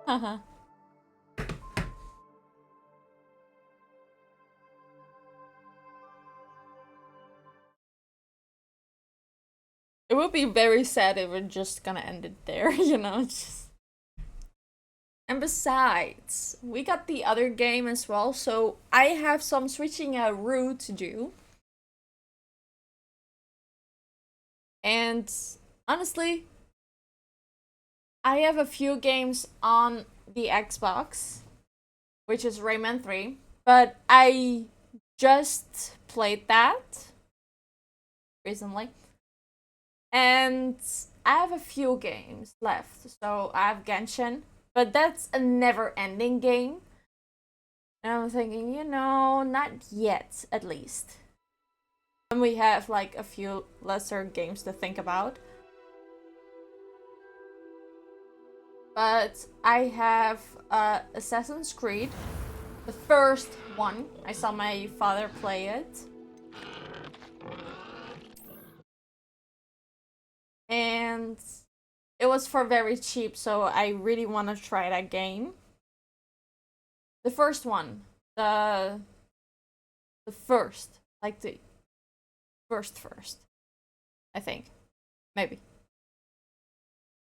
Haha. It would be very sad if we're just gonna end it there, you know? It's just... And besides, we got the other game as well, so I have some switching a route to do. And honestly, I have a few games on the Xbox, which is Rayman 3, but I just played that recently. And I have a few games left. So I have Genshin, but that's a never ending game. And I'm thinking, not yet, at least. And we have like a few lesser games to think about. But I have Assassin's Creed, the first one. I saw my father play it. And it was for very cheap, so I really want to try that game. The first one, the first, like the first, I think, maybe.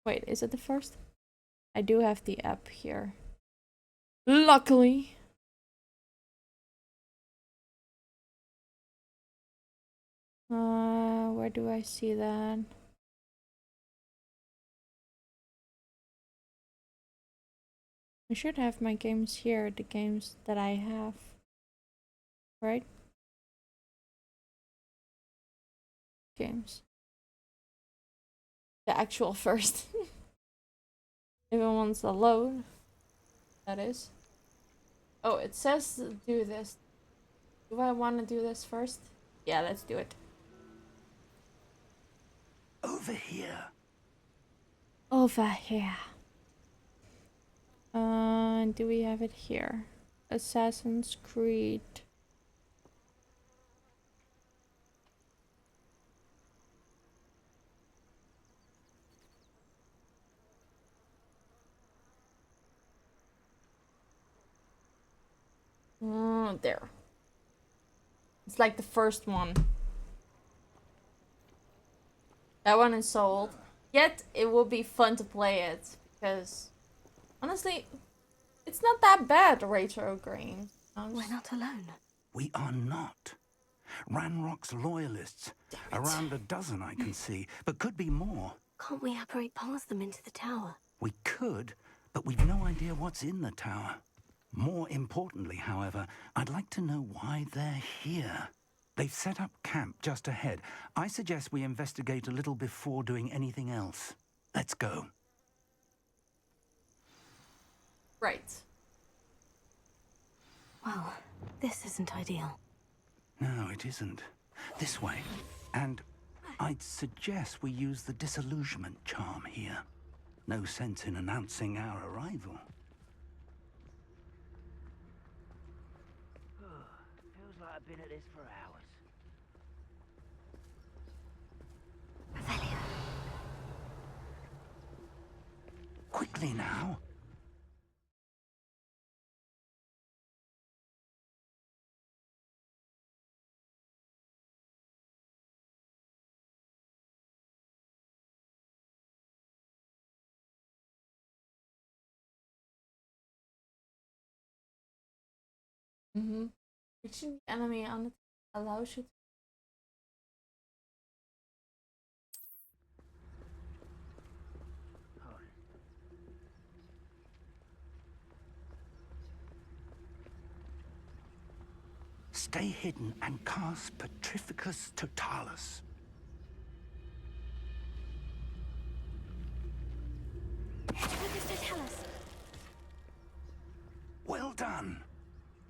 Wait, is it the first? I do have the app here. Luckily. Where do I see that? I should have my games here, the games that I have. Right? Games. The actual first. If it wants to load, that is. Oh, it says to do this. Do I want to do this first? Yeah, let's do it. Over here. Over here. Do we have it here? Assassin's Creed. There. It's like the first one. That one is sold. Yet, it will be fun to play it. Because, honestly, it's not that bad, Retro Green. We're not alone. We are not. Ranrock's loyalists. Around a dozen I can see, but could be more. Can't we apparate past them into the tower? We could, but we've no idea what's in the tower. More importantly, however, I'd like to know why they're here. They've set up camp just ahead. I suggest we investigate a little before doing anything else. Let's go. Right. Well, this isn't ideal. No, it isn't. This way. And I'd suggest we use the disillusionment charm here. No sense in announcing our arrival. Feels like I've been at this for hours. Revelio. Quickly now. Reaching the enemy on it allows you to... Stay hidden and cast Petrificus Totalis. What does it tell us? Well done.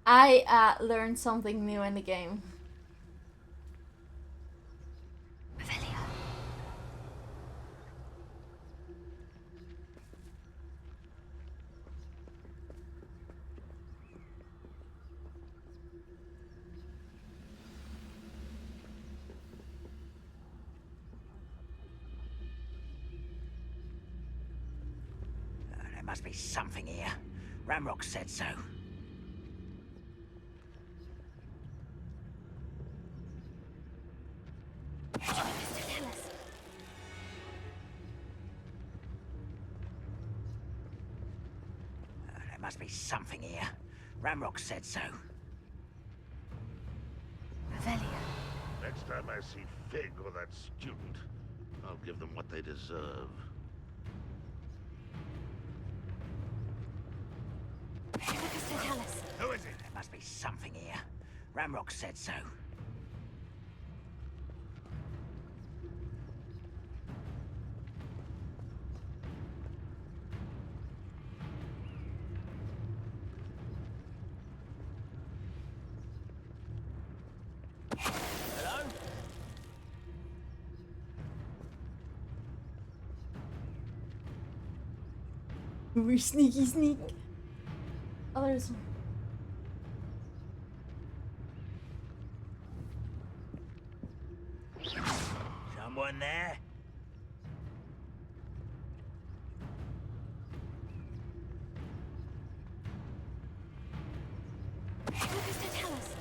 I learned something new in the game. Revelio. must be something here. Ramrock said so. Mr. Tell us. There must be something here. Ramrock said so. Revelio. Next time I see Fig or that student, I'll give them what they deserve. Mr. Tell us. Who is it? There must be something here. Ramrock said so. Hello? We're sneaky sneak. Oh, there's one. Someone there? Mr. Tell us.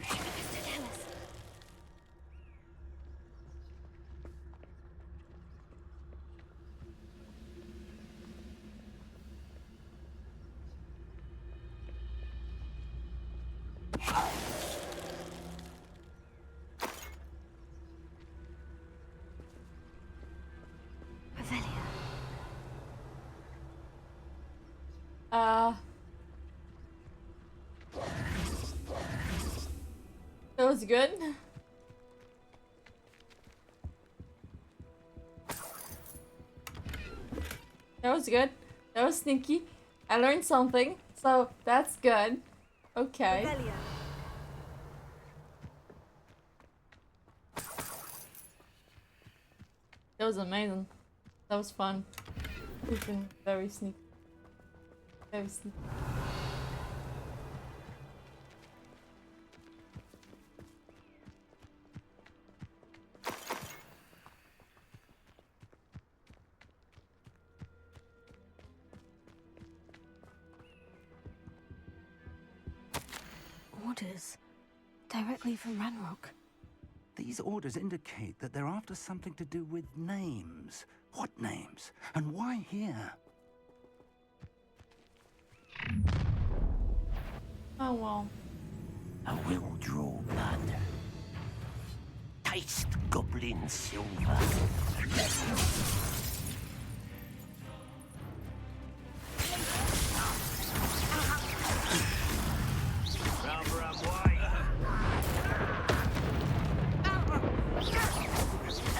Mr. Tell us. Revelio. That was good. That was good. That was sneaky. I learned something, so that's good. Okay. Revelio. That was amazing. That was fun. We've been very sneaky. Very sneaky. Orders. Directly from Ranrock. These orders indicate that they're after something to do with names. What names? And why here? Oh well. I will draw blood. Taste goblin silver. Rubber up white.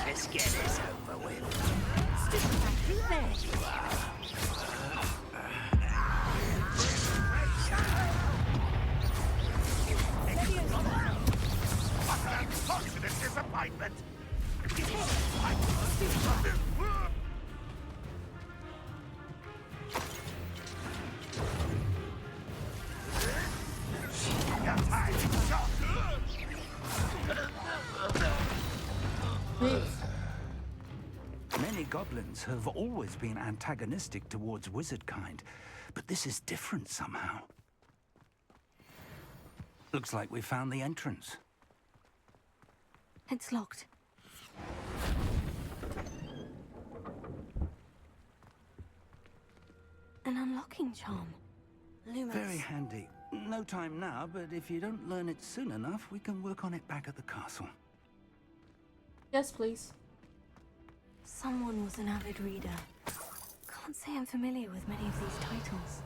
Let's get this over with. Unfortunate disappointment! Many goblins have always been antagonistic towards wizard kind, but this is different somehow. Looks like we found the entrance. It's locked. An unlocking charm. Lumos. Very handy. No time now, but if you don't learn it soon enough, we can work on it back at the castle. Yes, please. Someone was an avid reader. Can't say I'm familiar with many of these titles.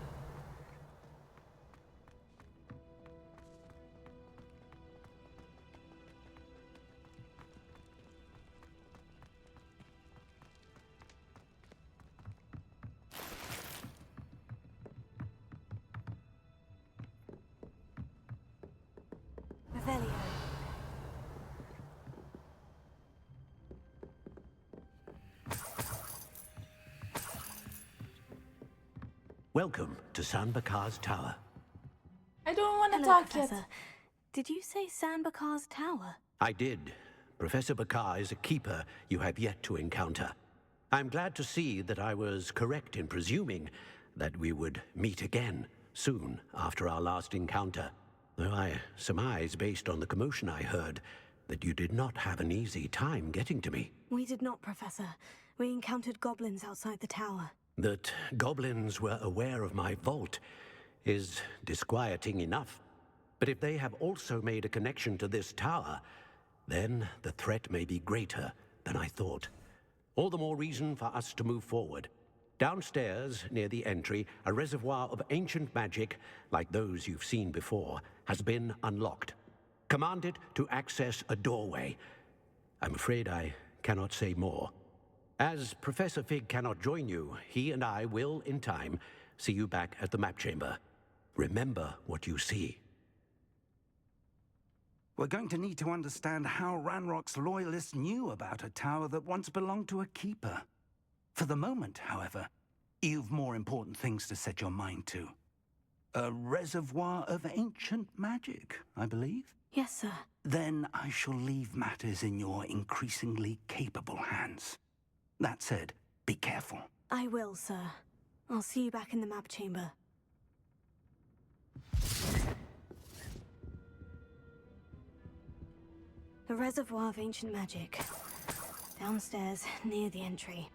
Welcome to San Bakar's tower. I don't want to Hello, talk Professor. yet. Did you say San Bakar's tower? I did. Professor Bakar is a keeper you have yet to encounter. I'm glad to see that I was correct in presuming that we would meet again soon after our last encounter. Though I surmise, based on the commotion I heard, that you did not have an easy time getting to me. We did not, Professor. We encountered goblins outside the tower. That goblins were aware of my vault is disquieting enough. But if they have also made a connection to this tower, then the threat may be greater than I thought. All the more reason for us to move forward. Downstairs, near the entry, a reservoir of ancient magic, like those you've seen before, has been unlocked. Command it to access a doorway. I'm afraid I cannot say more. As Professor Fig cannot join you, he and I will, in time, see you back at the map chamber. Remember what you see. We're going to need to understand how Ranrock's loyalists knew about a tower that once belonged to a keeper. For the moment, however, you've more important things to set your mind to. A reservoir of ancient magic, I believe? Yes, sir. Then I shall leave matters in your increasingly capable hands. That said, be careful. I will, sir. I'll see you back in the map chamber. A reservoir of ancient magic. Downstairs, near the entry.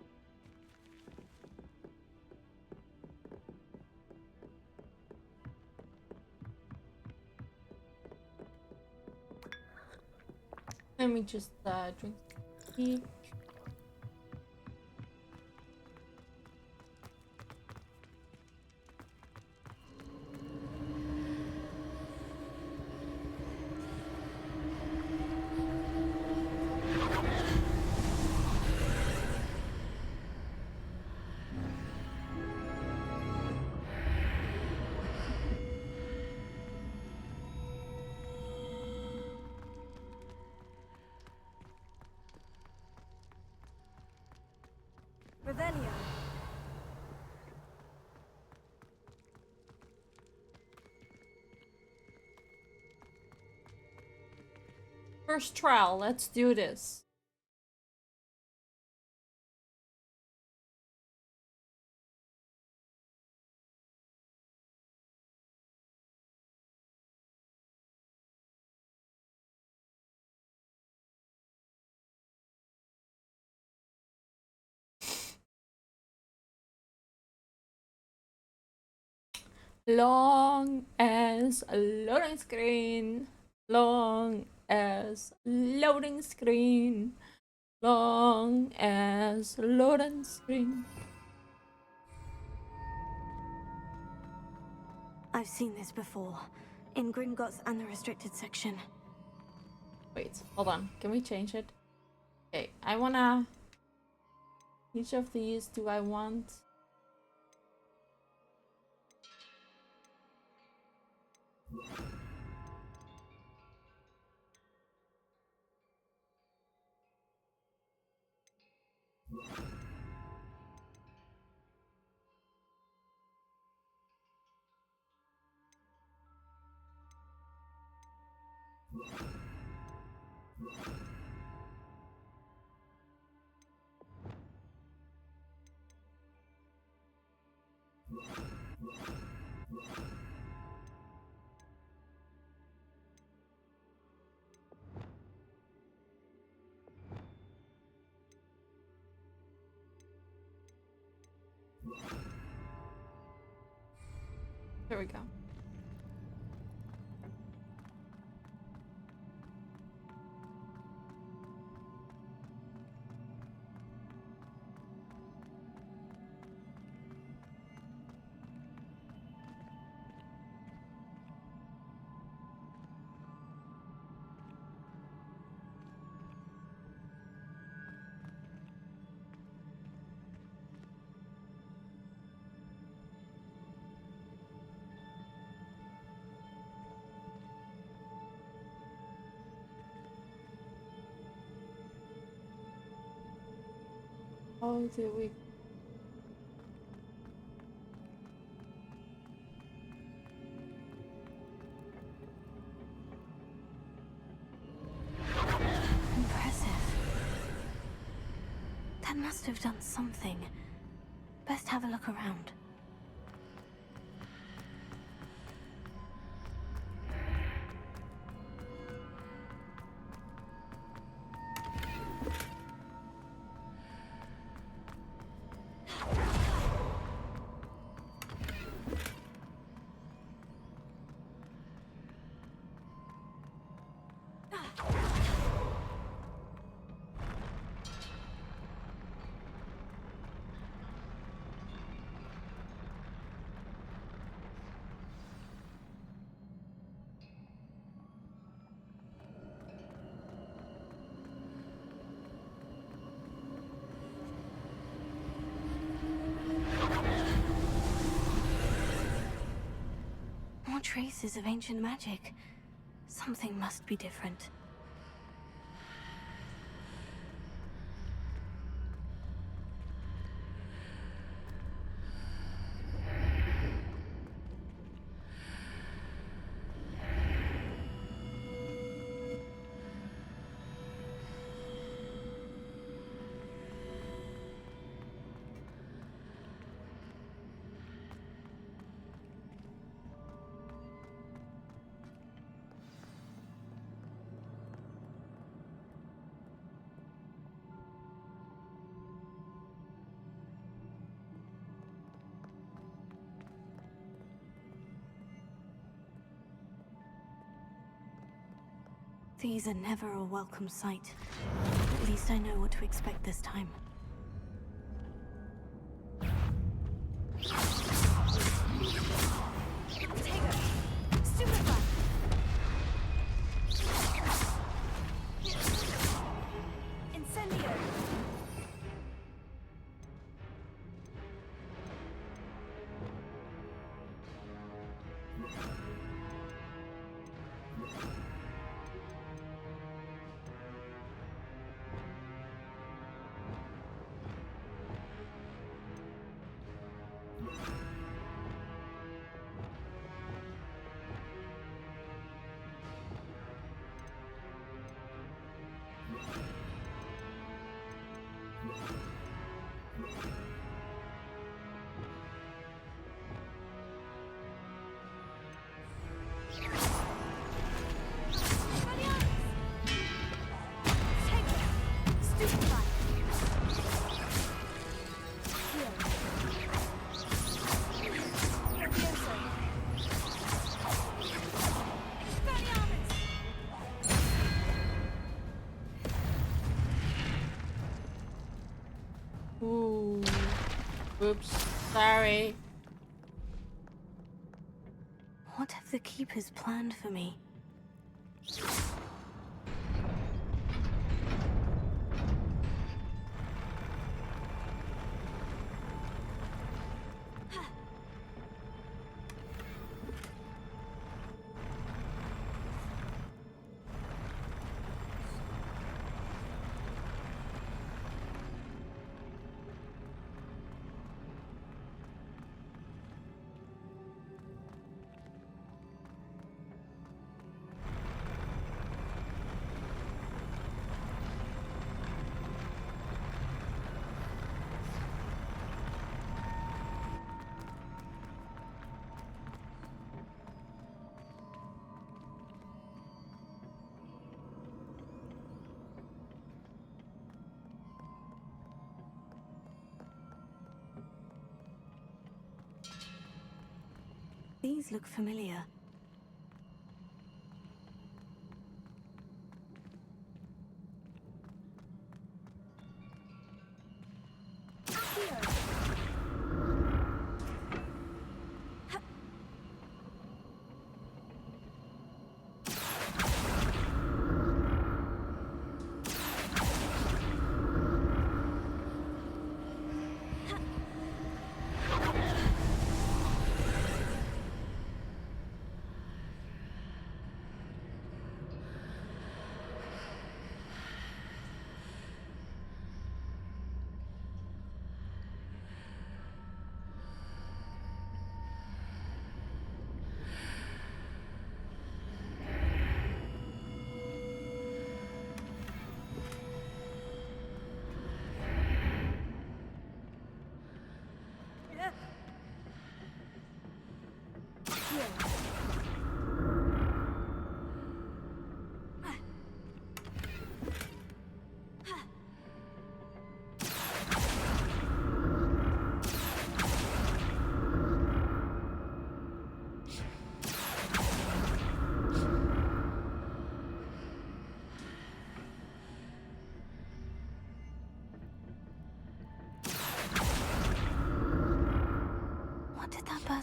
Let me just drink tea. Revelio. First trial, let's do this. Long as a loading screen. Long as loading screen. Long as loading screen. I've seen this before. In Gringotts and the restricted section. Wait, hold on. Can we change it? Okay, I wanna... Each of these do I want? There we go. How do we... Dad must have done something. Best have a look around. More traces of ancient magic. Something must be different. These are never a welcome sight. At least I know what to expect this time. Ooh. Oops. Sorry. What have the Keepers planned for me? These look familiar.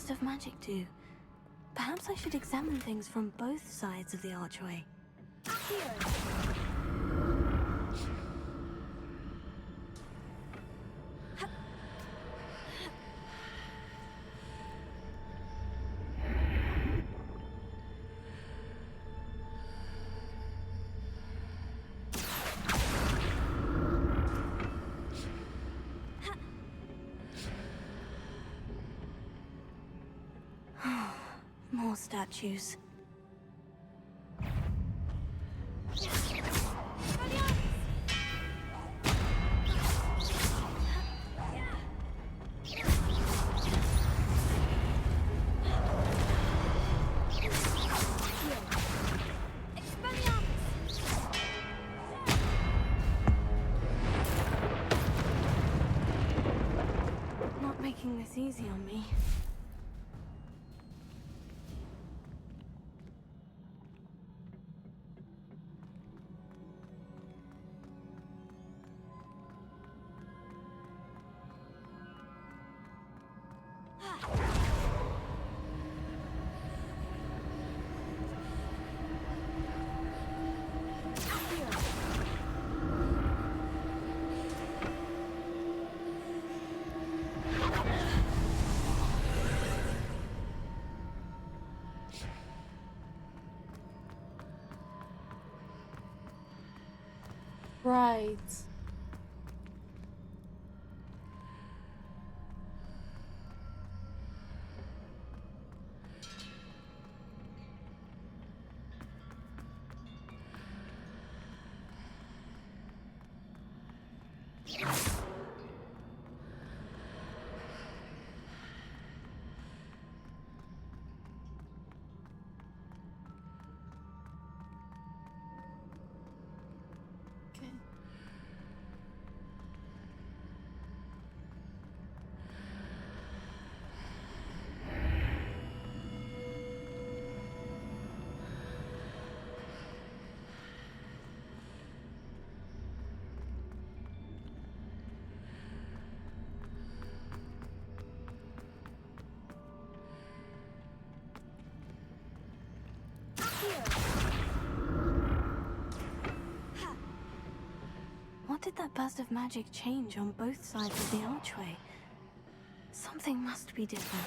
burst of magic do? Perhaps I should examine things from both sides of the archway. More statues. Not making this easy on me. Right. Okay. What did that burst of magic change on both sides of the archway? Something must be different.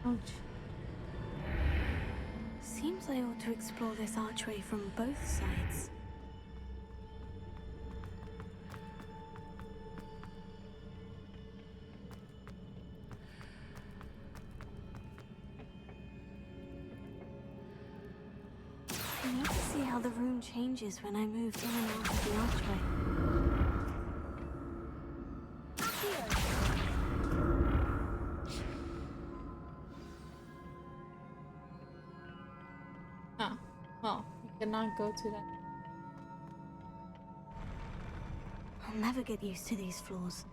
Ouch. Seems I ought to explore this archway from both sides. I need to see how the room changes when I move in and out of the archway. Oh, well, we cannot go to that. I'll never get used to these floors.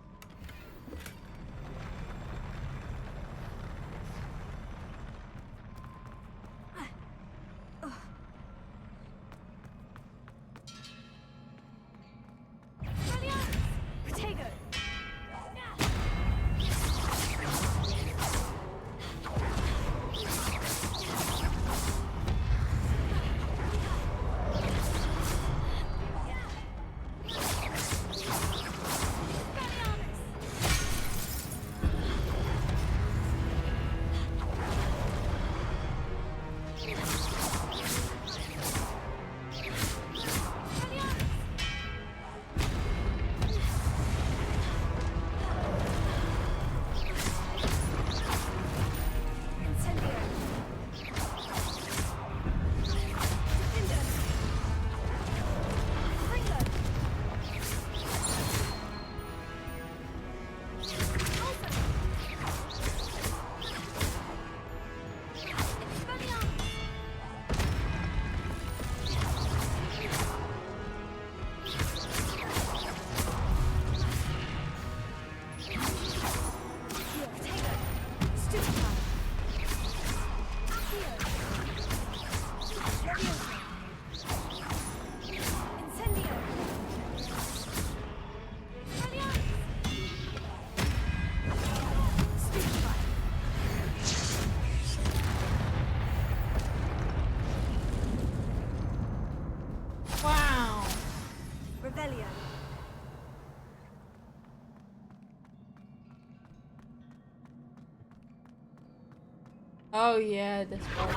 Revelio. Oh yeah, this part.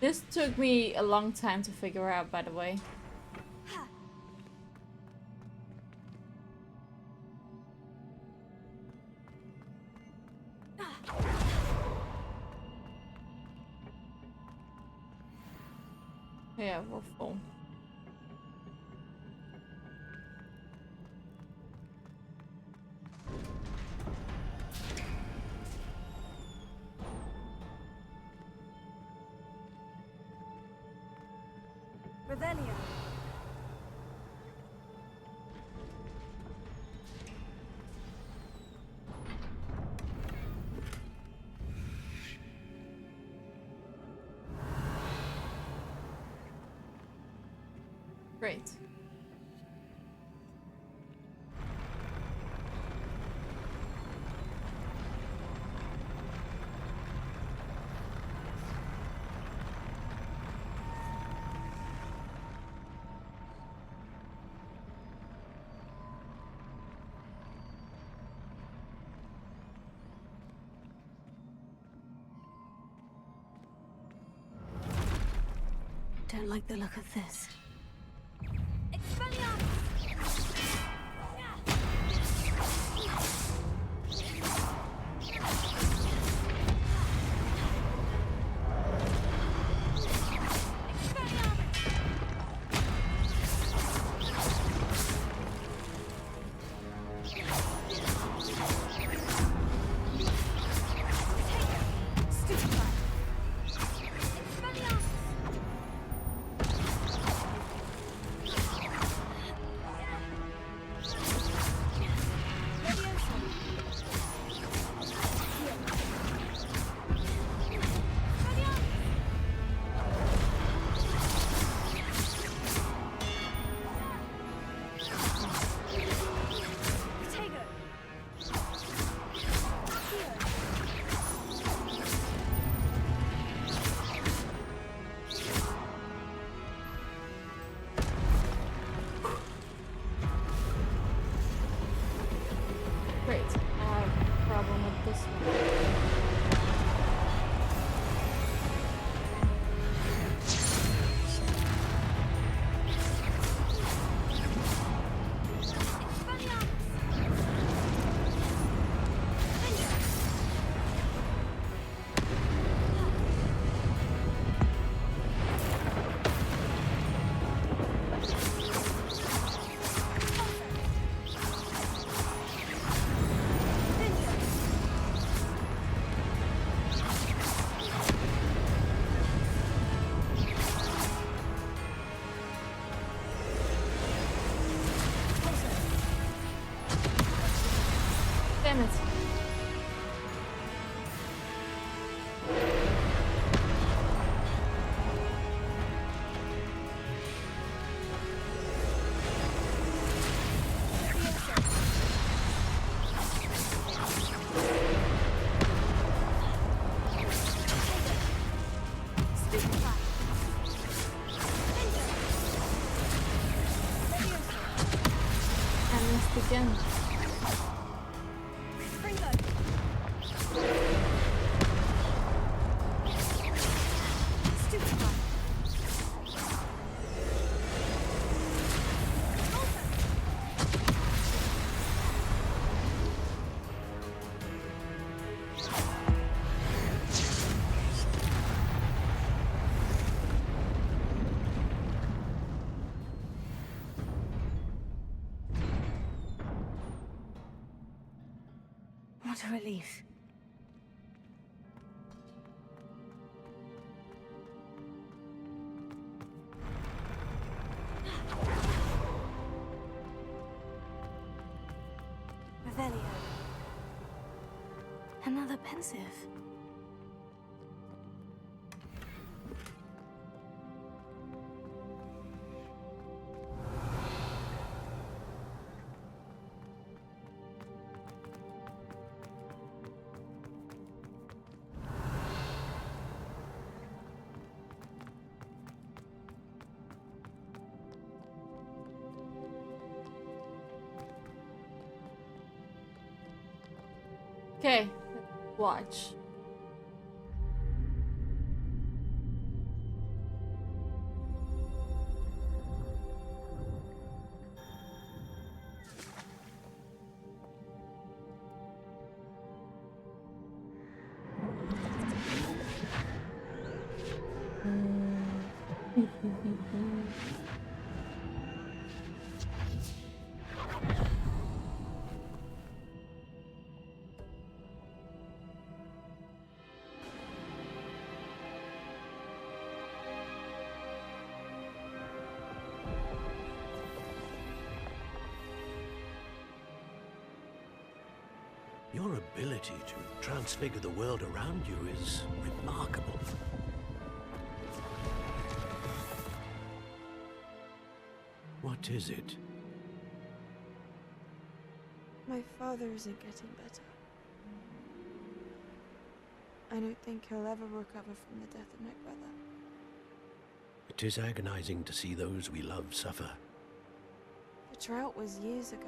This took me a long time to figure out, by the way. Yeah, we're full. Revelio. Great. Don't like the look of this. Great. I have a problem with this one. Damn it. I missed again. What a relief. Revelio. Another pensive. Okay, watch. Your ability to transfigure the world around you is remarkable. What is it? My father isn't getting better. I don't think he'll ever recover from the death of my brother. It is agonizing to see those we love suffer. The drought was years ago,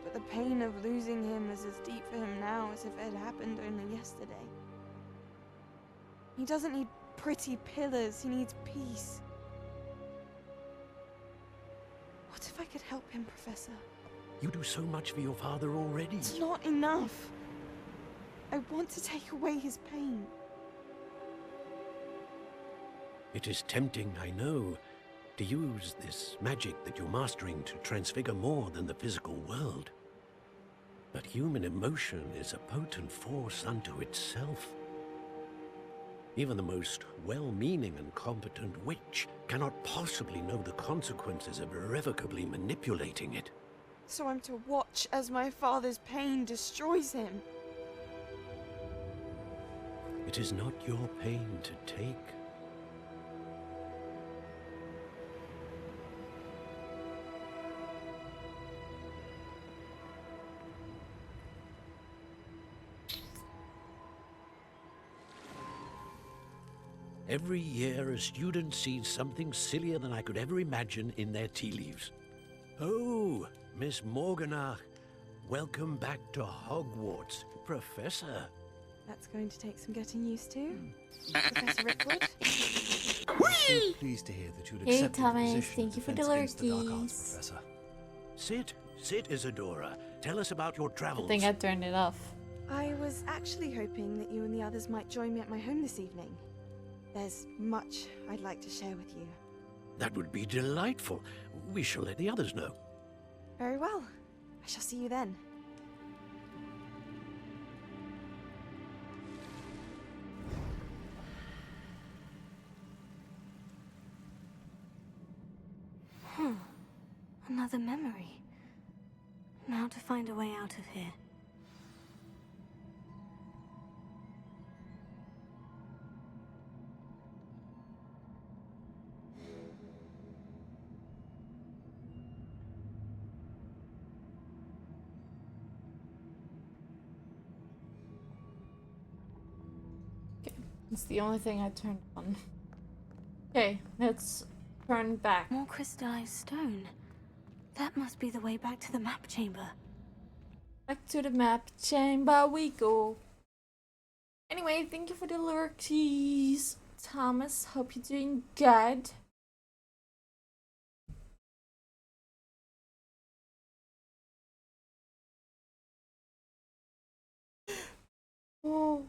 but the pain of losing him is as deep for him now as if it had happened only yesterday. He doesn't need pretty pillars, he needs peace. What if I could help him, Professor? You do so much for your father already. It's not enough. I want to take away his pain. It is tempting, I know, to use this magic that you're mastering to transfigure more than the physical world. But human emotion is a potent force unto itself. Even the most well-meaning and competent witch cannot possibly know the consequences of irrevocably manipulating it. So I'm to watch as my father's pain destroys him. It is not your pain to take. Every year, a student sees something sillier than I could ever imagine in their tea leaves. Oh, Miss Morganach, welcome back to Hogwarts, Professor. That's going to take some getting used to. Professor Rickwood? So pleased to hear that you'd Hey, accepted Thomas, the position thank of you for the Defense Against the Dark Arts lurkies. Professor. Sit, Isadora. Tell us about your I travels. think I turned it off. I was actually hoping that you and the others might join me at my home this evening. There's much I'd like to share with you. That would be delightful. We shall let the others know. Very well. I shall see you then. Another memory. Now to find a way out of here. It's the only thing I turned on. Okay, let's turn back. More crystallized stone. That must be the way back to the map chamber. Back to the map chamber we go. Anyway, thank you for the lurkies. Thomas, hope you're doing good. Oh.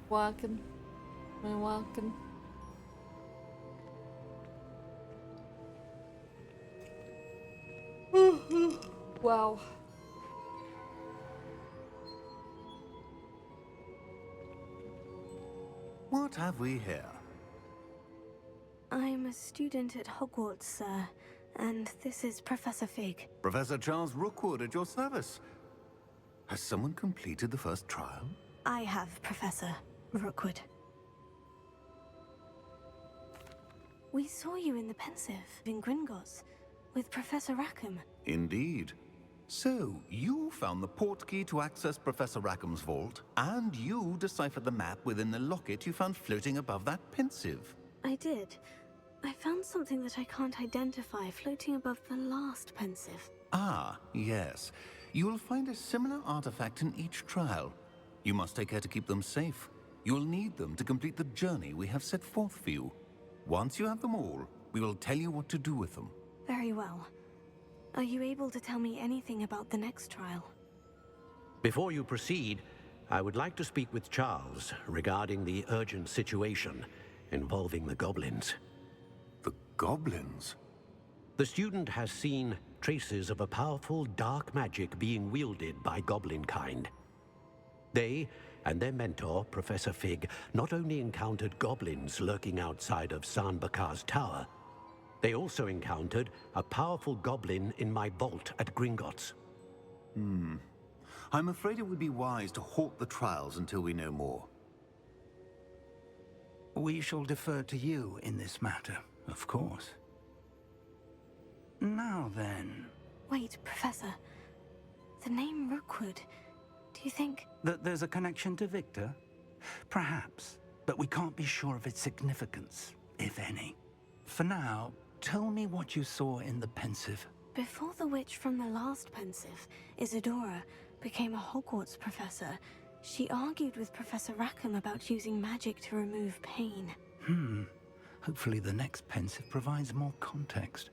Walking. We're walking. Wow. What have we here? I'm a student at Hogwarts, sir, and this is Professor Fig. Professor Charles Rookwood at your service. Has someone completed the first trial? I have, Professor Rookwood. We saw you in the Pensive in Gringotts with Professor Rackham. Indeed. So, you found the portkey to access Professor Rackham's vault, and you deciphered the map within the locket you found floating above that Pensive. I did. I found something that I can't identify floating above the last Pensive. Ah, yes. You will find a similar artifact in each trial. You must take care to keep them safe. You will need them to complete the journey we have set forth for you. Once you have them all, we will tell you what to do with them. Very well. Are you able to tell me anything about the next trial? Before you proceed, I would like to speak with Charles regarding the urgent situation involving the goblins. The goblins? The student has seen traces of a powerful dark magic being wielded by goblin kind. They and their mentor, Professor Fig, not only encountered goblins lurking outside of San Bakar's tower, they also encountered a powerful goblin in my vault at Gringotts. I'm afraid it would be wise to halt the trials until we know more. We shall defer to you in this matter, of course. Now then, Wait, Professor. The name Rookwood. Do you think... that there's a connection to Victor? Perhaps, but we can't be sure of its significance, if any. For now, tell me what you saw in the Pensive. Before the witch from the last Pensive, Isadora, became a Hogwarts professor, she argued with Professor Rackham about using magic to remove pain. Hopefully the next Pensive provides more context.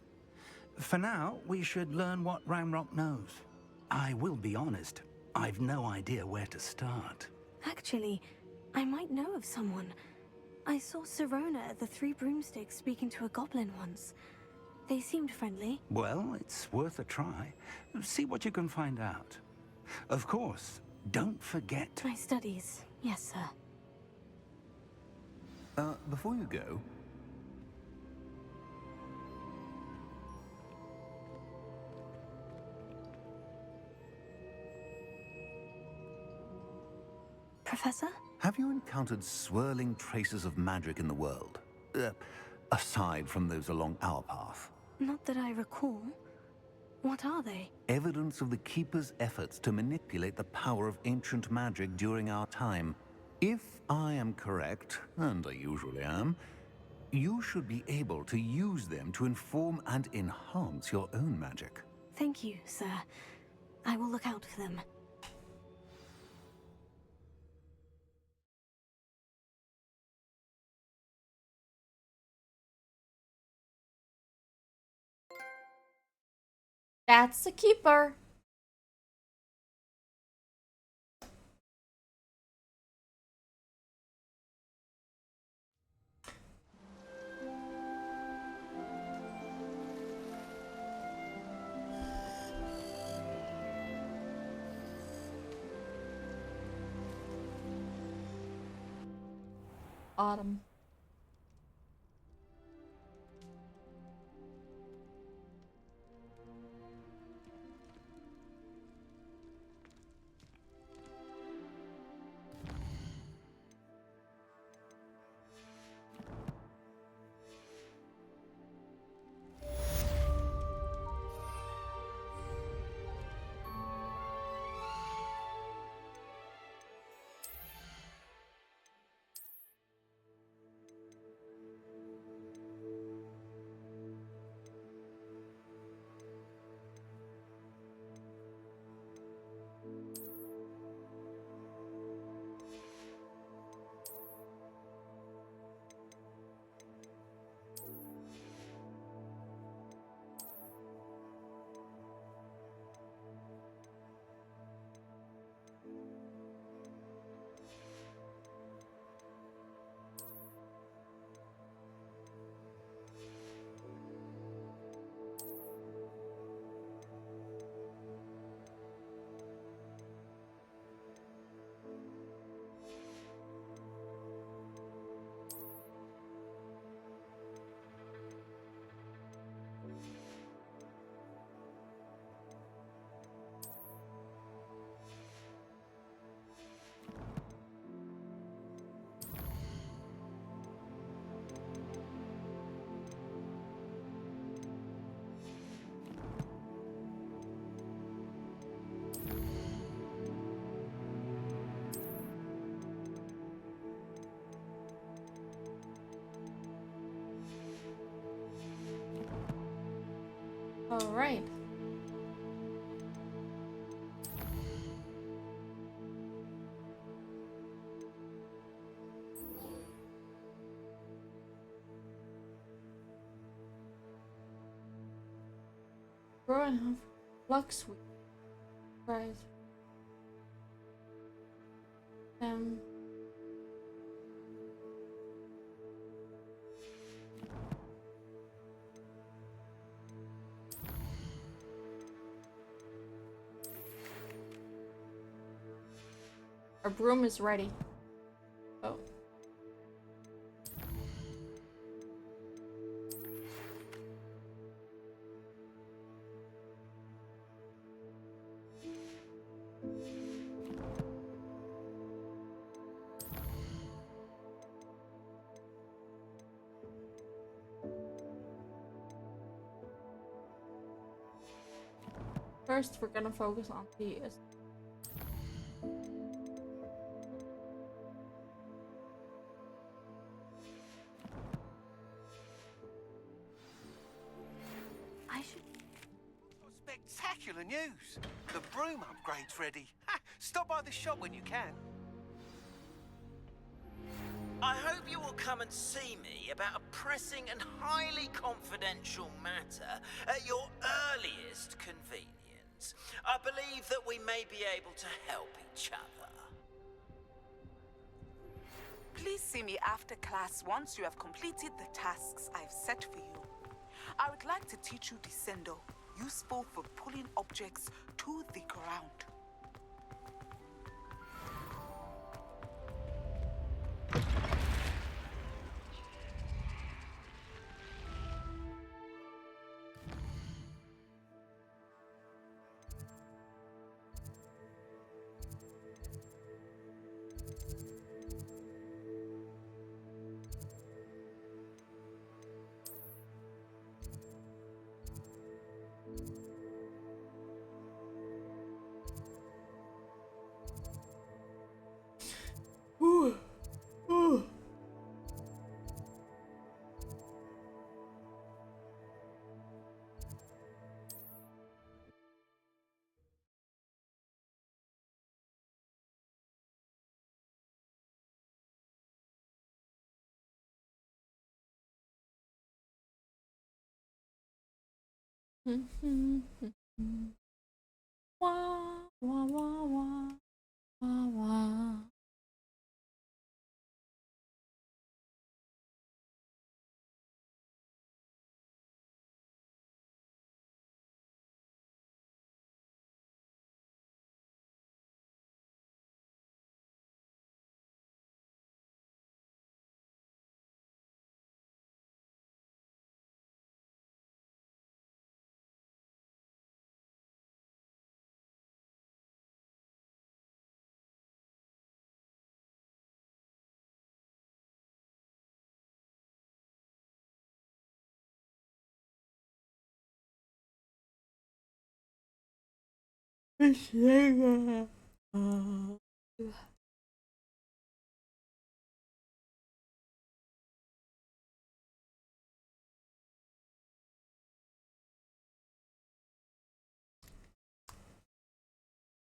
For now, we should learn what Ramrock knows. I will be honest, I've no idea where to start. Actually, I might know of someone. I saw Sirona at the Three Broomsticks speaking to a goblin once. They seemed friendly. Well, it's worth a try. See what you can find out. Of course, don't forget... My studies, yes, sir. Before you go... Professor? Have you encountered swirling traces of magic in the world? Aside from those along our path. Not that I recall. What are they? Evidence of the Keeper's efforts to manipulate the power of ancient magic during our time. If I am correct, and I usually am, you should be able to use them to inform and enhance your own magic. Thank you, sir. I will look out for them. That's the keeper. Autumn. All right. Grow and have luck sweet. Right. Um. Our broom is ready. Oh. First, we're gonna focus on the I should. Spectacular news! The broom upgrade's ready. Ha! Stop by the shop when you can. I hope you will come and see me about a pressing and highly confidential matter at your earliest convenience. I believe that we may be able to help each other. Please see me after class once you have completed the tasks I've set for you. I would like to teach you Descendo, useful for pulling objects to the ground. wah wah wah wah wah wah.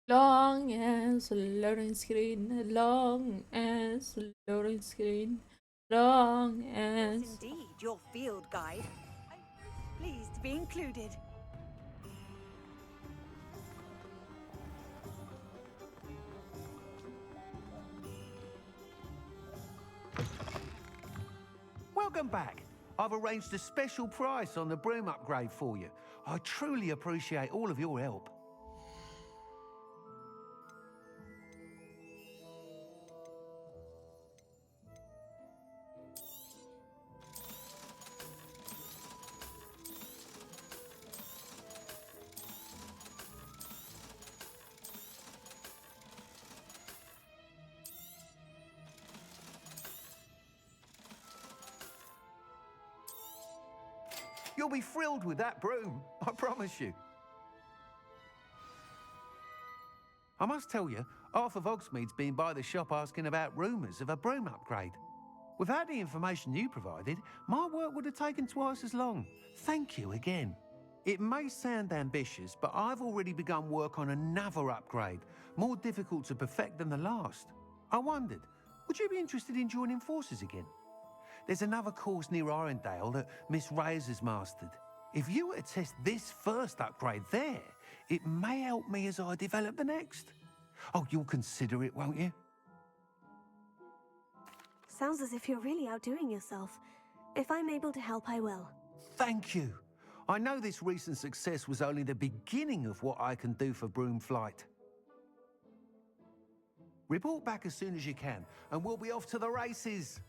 Long as loading screen, long as loading screen, long as. Yes, indeed, your field guide. I'm pleased to be included. Welcome back. I've arranged a special price on the broom upgrade for you. I truly appreciate all of your help. You'll be thrilled with that broom, I promise you. I must tell you, half of Hogsmeade's been by the shop asking about rumours of a broom upgrade. Without the information you provided, my work would have taken twice as long. Thank you again. It may sound ambitious, but I've already begun work on another upgrade, more difficult to perfect than the last. I wondered, would you be interested in joining forces again? There's another course near Arendelle that Miss Reyes has mastered. If you were to test this first upgrade there, it may help me as I develop the next. Oh, you'll consider it, won't you? Sounds as if you're really outdoing yourself. If I'm able to help, I will. Thank you. I know this recent success was only the beginning of what I can do for Broomflight. Report back as soon as you can, and we'll be off to the races.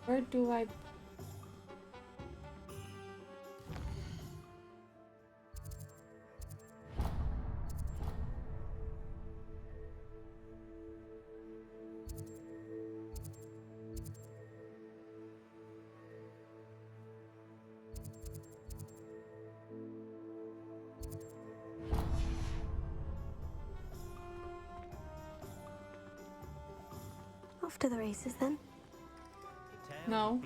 Where do I... Off to the races then. No.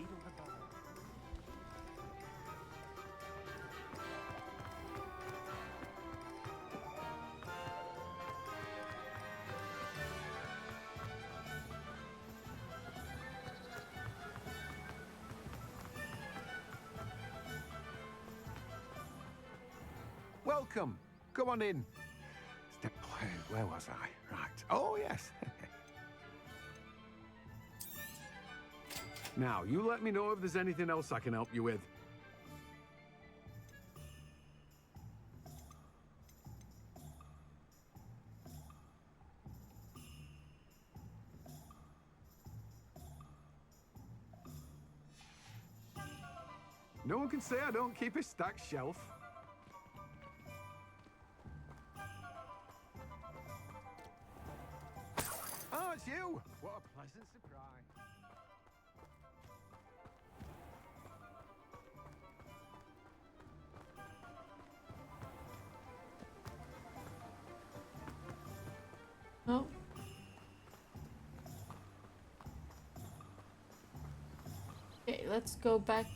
Welcome. Come on in. Where was I? Right. Oh, yes. Now, you let me know if there's anything else I can help you with. No one can say I don't keep a stacked shelf. Oh, it's you. What a pleasant surprise. No. Okay, let's go back.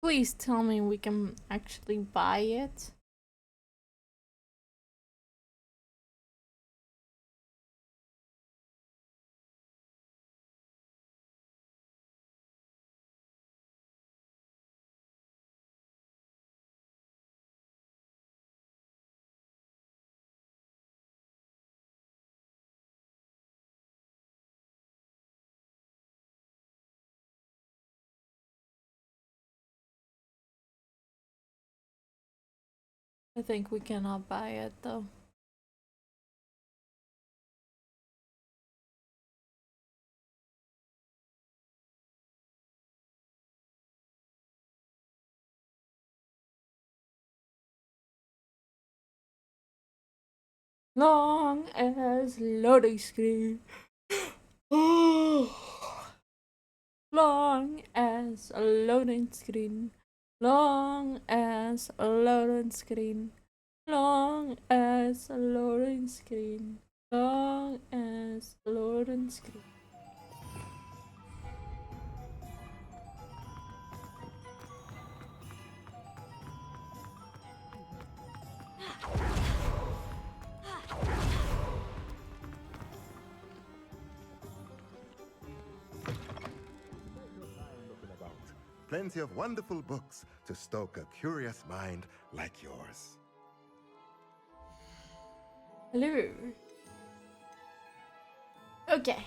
Please tell me we can actually buy it. I think we cannot buy it though. Long as loading screen. Long as a loading screen. Long as a loading screen. Long as a loading screen. Long as a loading screen. Plenty of wonderful books to stoke a curious mind like yours. Hello. Okay.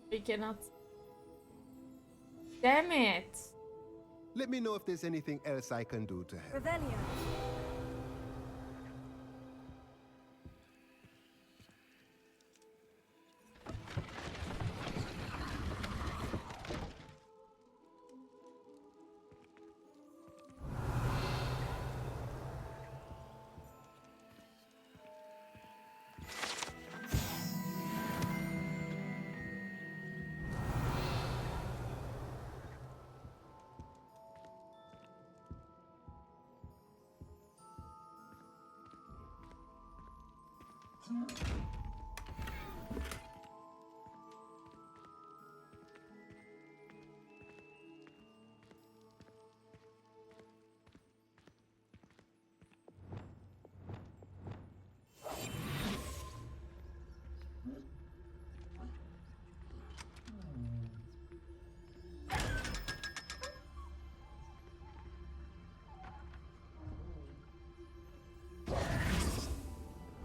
We cannot. Damn it. Let me know if there's anything else I can do to help. Revelio.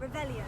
Revelio.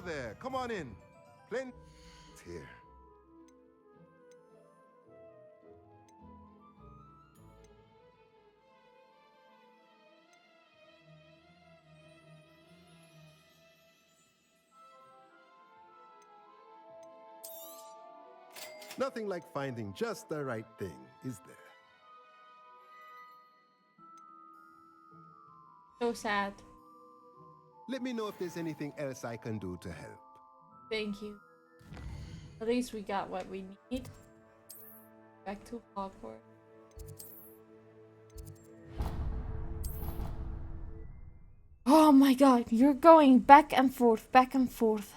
Hello there. Come on in. Plenty here. Nothing like finding just the right thing, is there? So sad. Let me know if there's anything else I can do to help. Thank you. At least we got what we need. Back to Hogwarts. Oh my god, you're going back and forth, back and forth.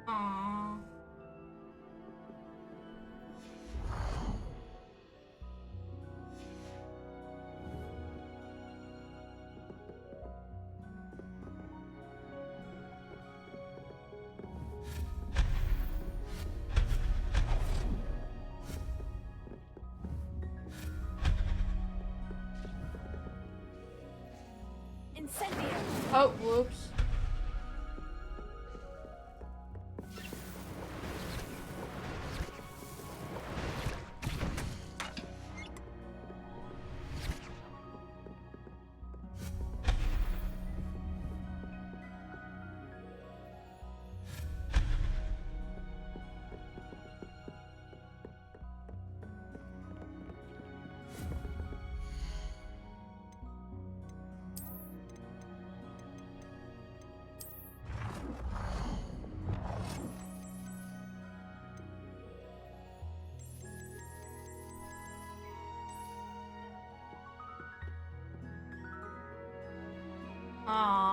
Aww. Incendio! Oh, whoops. Aww.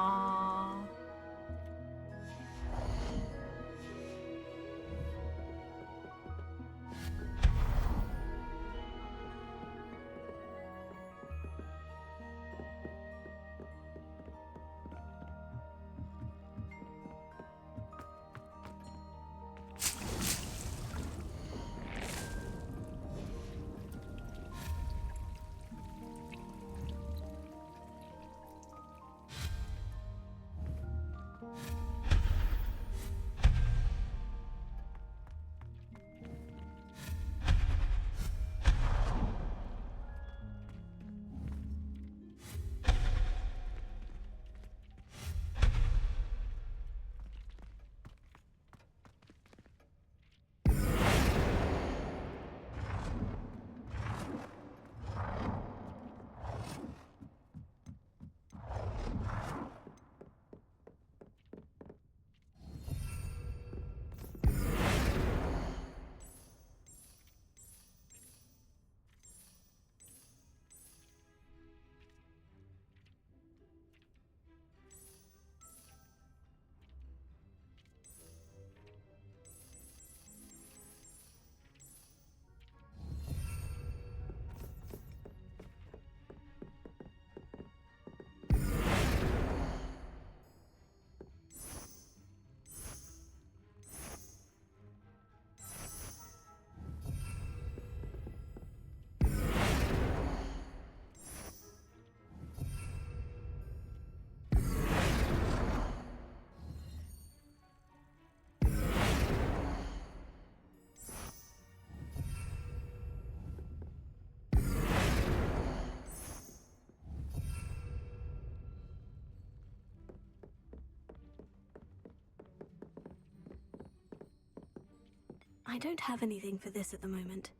I don't have anything for this at the moment.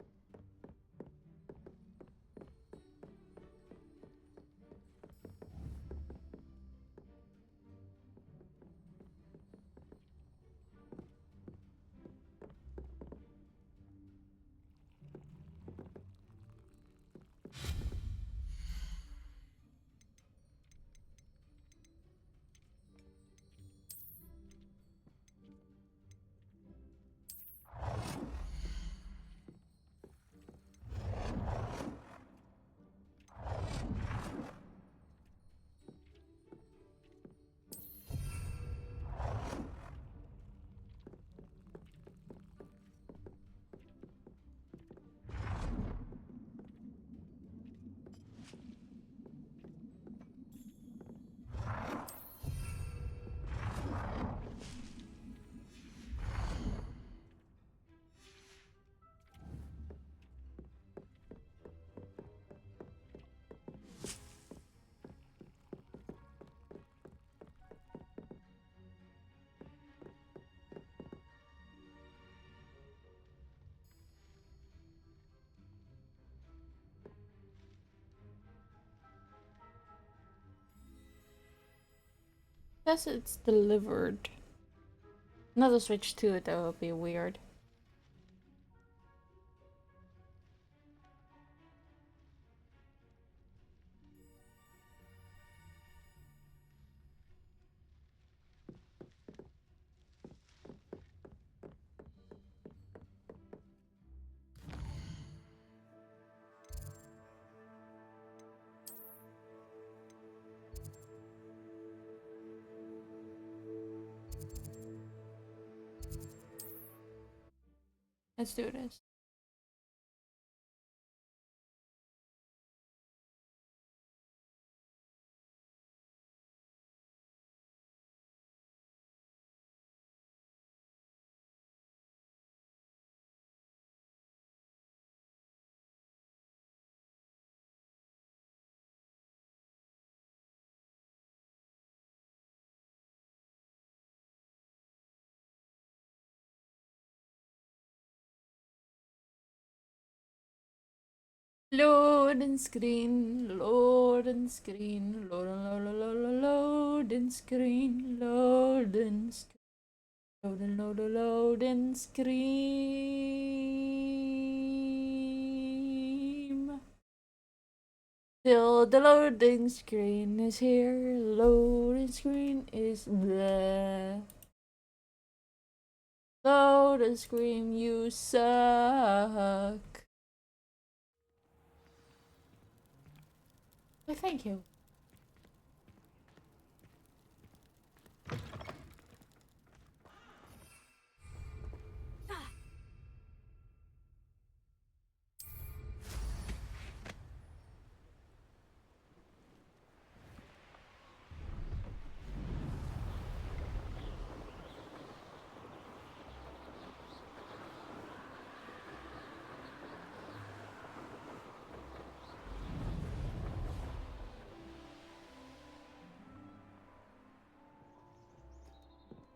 Guess it's delivered. Another switch to it, that would be weird. Let's do this. Loading screen, loading screen, loading screen, loading screen, loading screen. Till the loading screen is here. Loading screen is bleh. Loading screen, you suck. Why, thank you.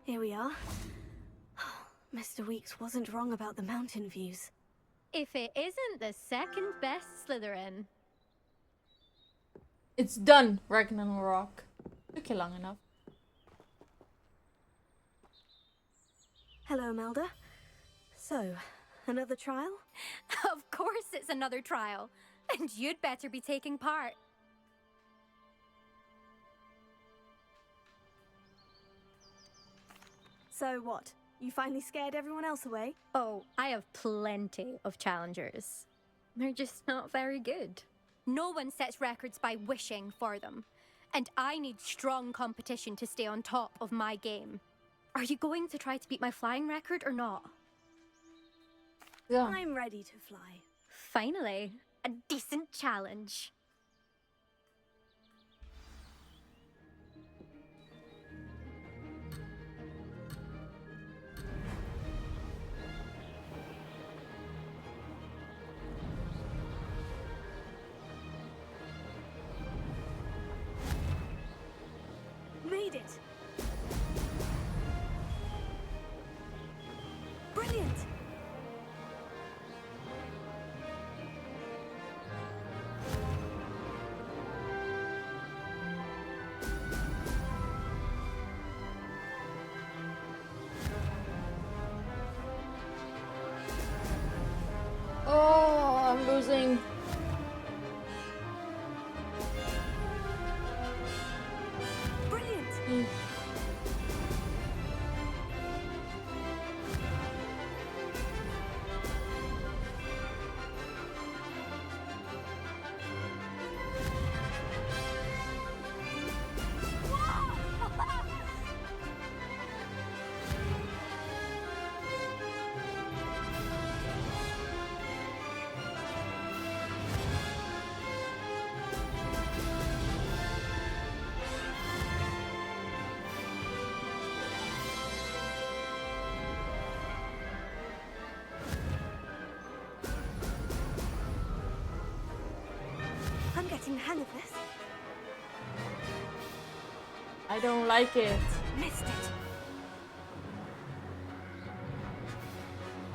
Here we are. Mr. Weeks wasn't wrong about the mountain views. If it isn't the second best Slytherin. It's done, Ragnarok. Took you long enough. Hello, Melda. So, another trial? Of course it's another trial. And you'd better be taking part. So what? You finally scared everyone else away? Oh, I have plenty of challengers. They're just not very good. No one sets records by wishing for them. And I need strong competition to stay on top of my game. Are you going to try to beat my flying record or not? Yeah. I'm ready to fly. Finally, a decent challenge. Made it! Brilliant! Oh, I'm losing. Brilliant! I'm getting the hang of this. I don't like it. Missed it.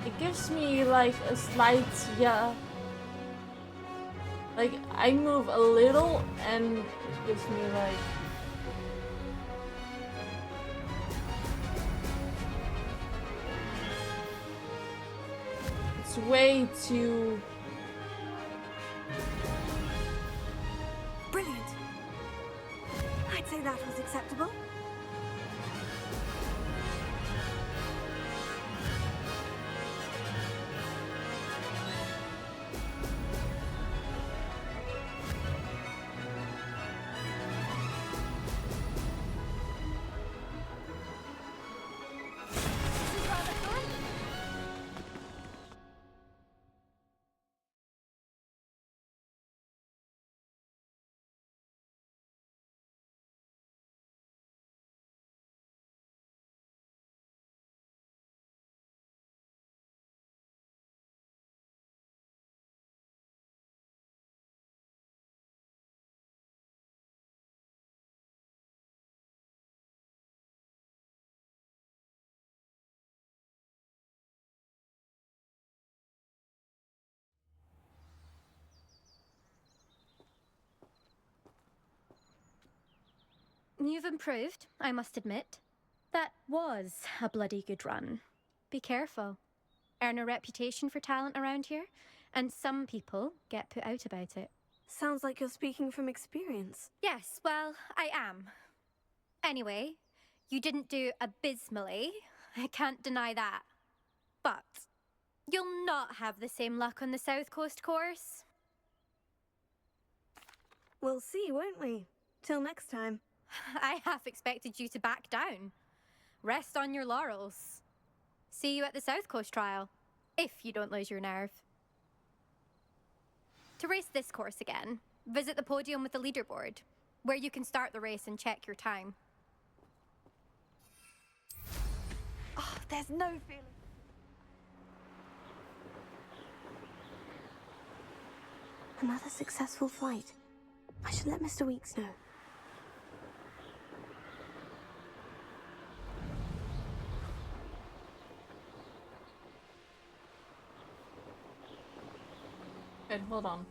It gives me like a slight, yeah. Like I move a little and it gives me like. It's way too. Brilliant. I'd say that was acceptable. You've improved, I must admit. That was a bloody good run. Be careful. Earn a reputation for talent around here, and some people get put out about it. Sounds like you're speaking from experience. Yes, well, I am. Anyway, you didn't do abysmally. I can't deny that. But you'll not have the same luck on the South Coast course. We'll see, won't we? Till next time. I half expected you to back down. Rest on your laurels. See you at the South Coast trial, if you don't lose your nerve. To race this course again, visit the podium with the leaderboard, where you can start the race and check your time. Oh, there's no feeling. Another successful flight. I should let Mr. Weeks know. Good, hold on.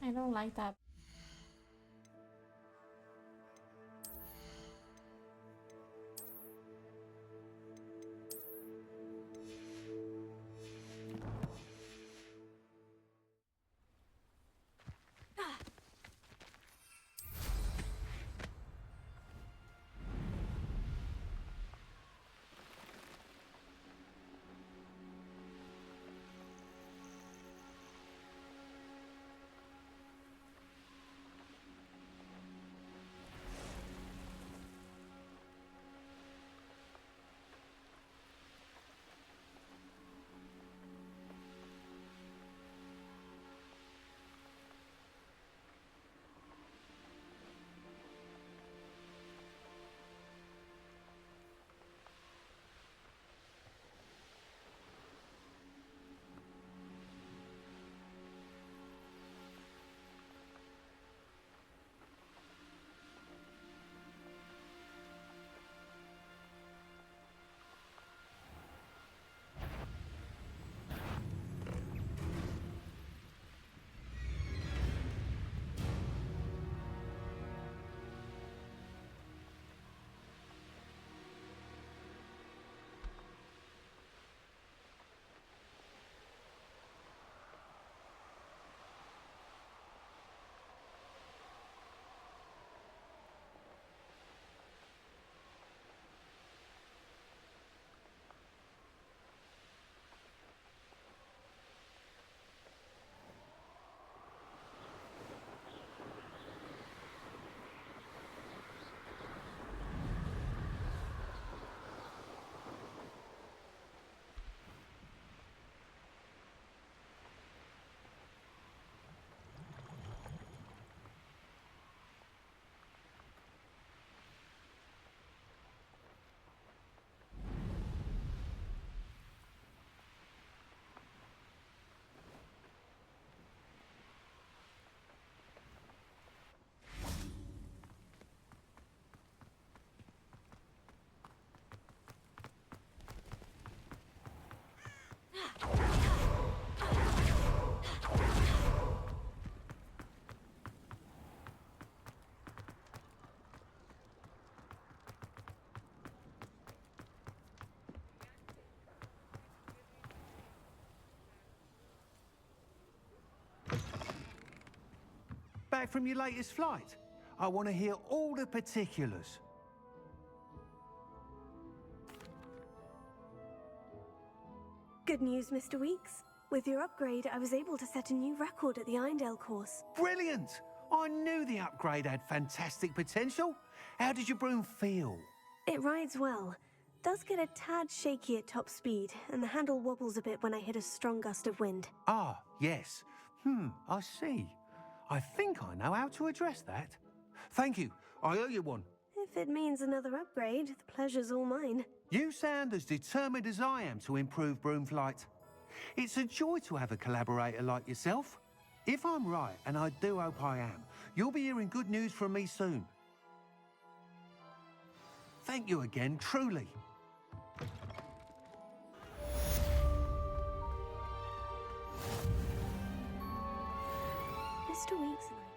I don't like that. back from your latest flight? I want to hear all the particulars. Good news, Mr. Weeks. With your upgrade, I was able to set a new record at the Irondale course. Brilliant! I knew the upgrade had fantastic potential. How did your broom feel? It rides well. Does get a tad shaky at top speed, and the handle wobbles a bit when I hit a strong gust of wind. Ah, yes. I see. I think I know how to address that. Thank you. I owe you one. If it means another upgrade, the pleasure's all mine. You sound as determined as I am to improve broom flight. It's a joy to have a collaborator like yourself. If I'm right, and I do hope I am, you'll be hearing good news from me soon. Thank you again, truly. Mr. Weeks and I...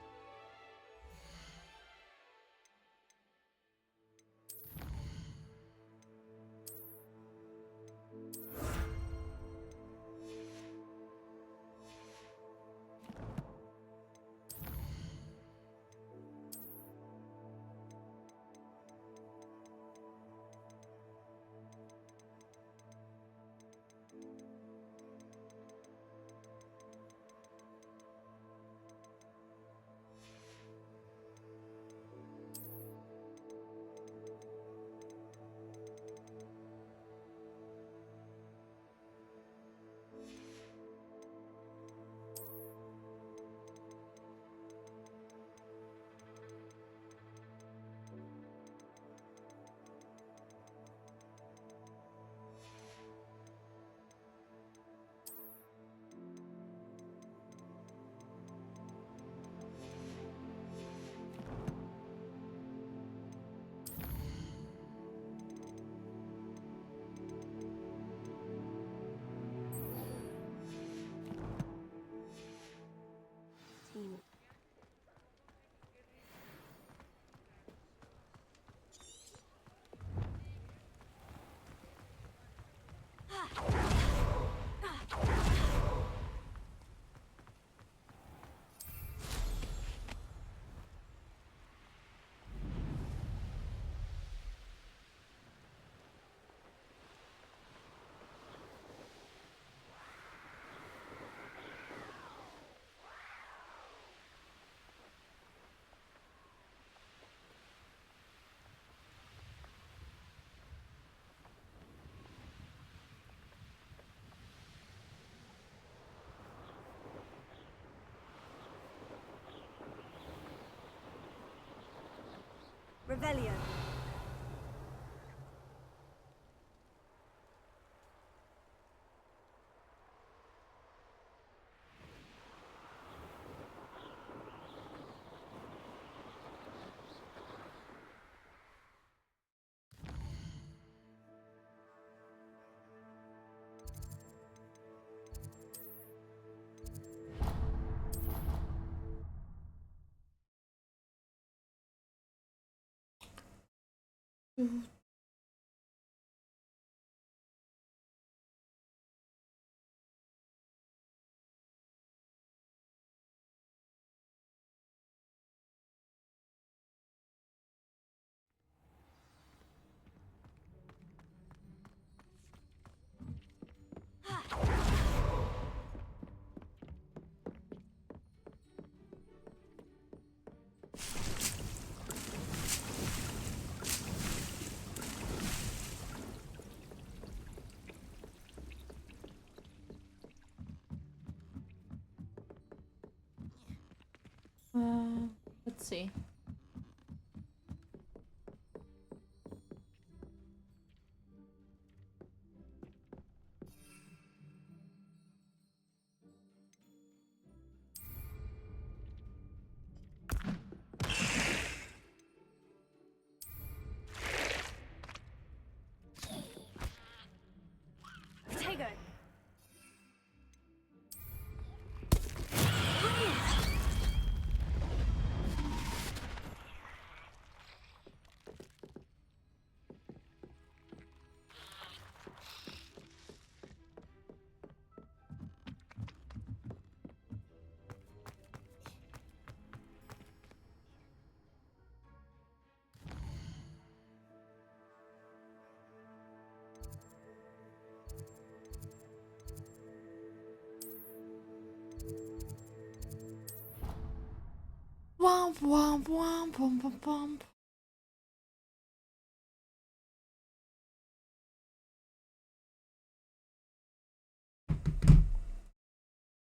Revelio. Let's see. Tego. Womp womp womp womp womp womp.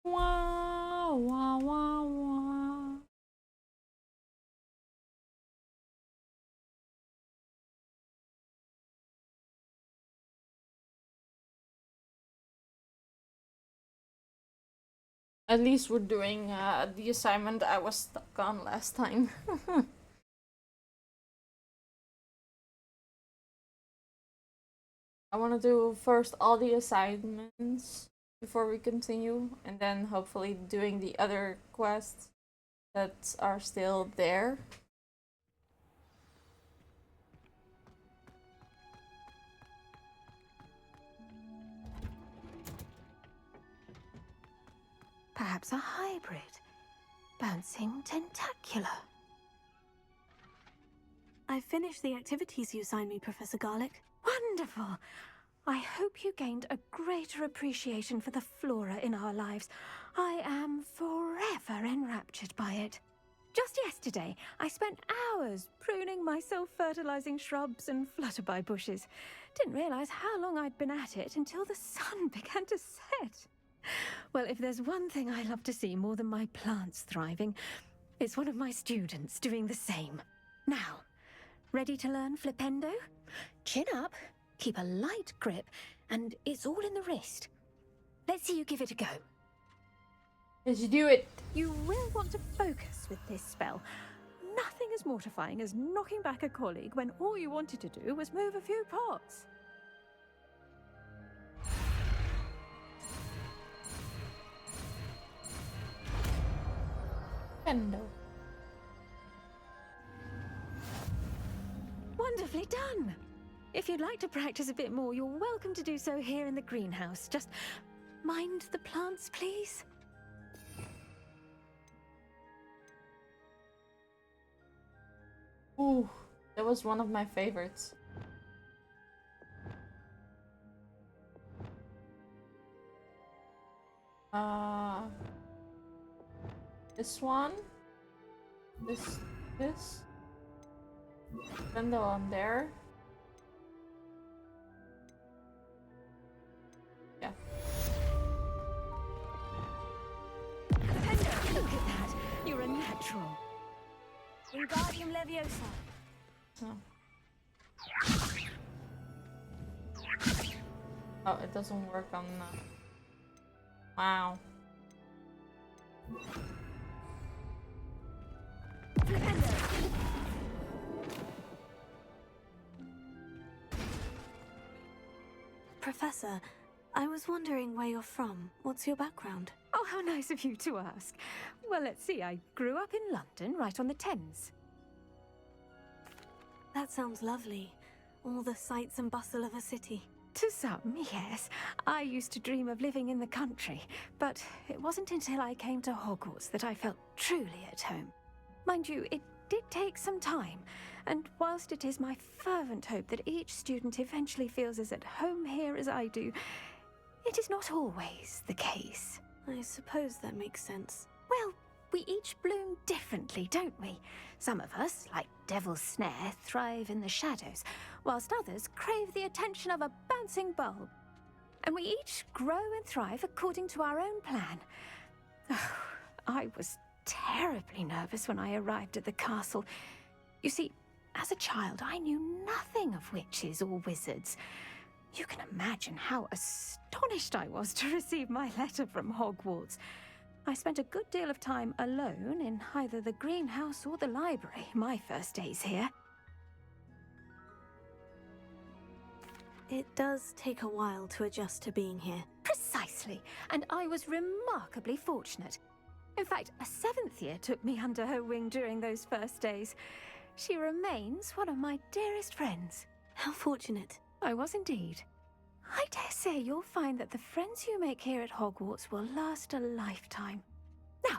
Wow, wow, wow, wow. At least we're doing the assignment I was stuck on last time. I want to do first all the assignments before we continue, and then hopefully doing the other quests that are still there. Perhaps a hybrid. Bouncing tentacular. I finished the activities you signed me, Professor Garlic. Wonderful! I hope you gained a greater appreciation for the flora in our lives. I am forever enraptured by it. Just yesterday, I spent hours pruning my self-fertilizing shrubs and flutterby bushes. Didn't realize how long I'd been at it until the sun began to set. Well, if there's one thing I love to see more than my plants thriving, it's one of my students doing the same. Now, ready to learn Flipendo? Chin up, keep a light grip, and it's all in the wrist. Let's see you give it a go. Let's do it. You will want to focus with this spell. Nothing as mortifying as knocking back a colleague when all you wanted to do was move a few pots. Flipendo. Wonderfully done! If you'd like to practice a bit more, you're welcome to do so here in the greenhouse. Just mind the plants, please. Ooh, that was one of my favorites. This one. This. Flipendo on there. Yeah. Flipendo, look at that! You're a natural. Wingardium Leviosa. Oh. Oh, it doesn't work on the... Wow. Professor, I was wondering where you're from. What's your background? Oh, how nice of you to ask. Well, let's see. I grew up in London, right on the Thames. That sounds lovely. All the sights and bustle of a city. To some, yes. I used to dream of living in the country, but it wasn't until I came to Hogwarts that I felt truly at home. Mind you, it did take some time, and whilst it is my fervent hope that each student eventually feels as at home here as I do, it is not always the case. I suppose that makes sense. Well, we each bloom differently, don't we? Some of us, like Devil's Snare, thrive in the shadows, whilst others crave the attention of a bouncing bulb. And we each grow and thrive according to our own plan. Oh, I was terribly nervous when I arrived at the castle. You see, as a child, I knew nothing of witches or wizards. You can imagine how astonished I was to receive my letter from Hogwarts. I spent a good deal of time alone in either the greenhouse or the library my first days here. It does take a while to adjust to being here. Precisely, and I was remarkably fortunate. In fact, a 7th year took me under her wing during those first days. She remains one of my dearest friends. How fortunate. I was indeed. I dare say you'll find that the friends you make here at Hogwarts will last a lifetime. Now,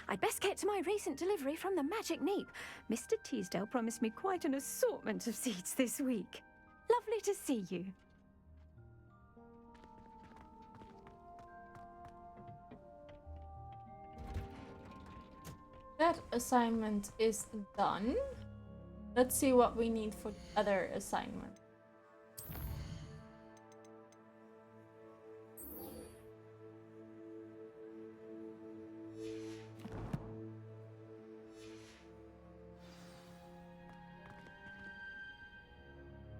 I'd best get to my recent delivery from the Magic Neep. Mr. Teasdale promised me quite an assortment of seeds this week. Lovely to see you. That assignment is done. Let's see what we need for the other assignment.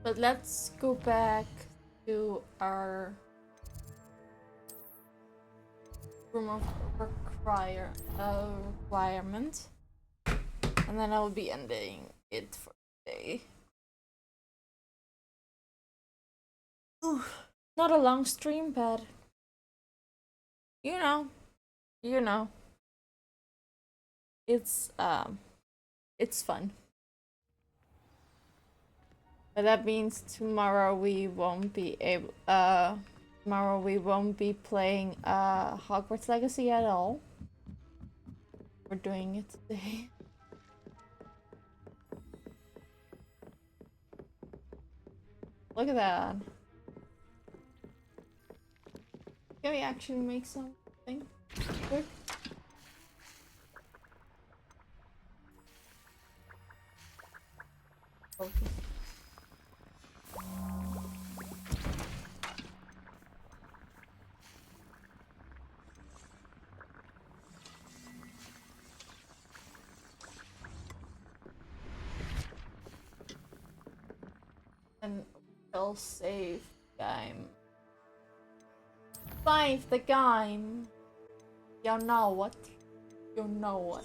But let's go back to our room of requirement. And then I'll be ending it for today. Ooh, not a long stream, but you know, it's fun. But that means tomorrow we won't be able, tomorrow we won't be playing Hogwarts Legacy at all. We're doing it today. Look at that. Can we actually make something quick? Okay. And we'll save game. Save the game. You know what? You know what?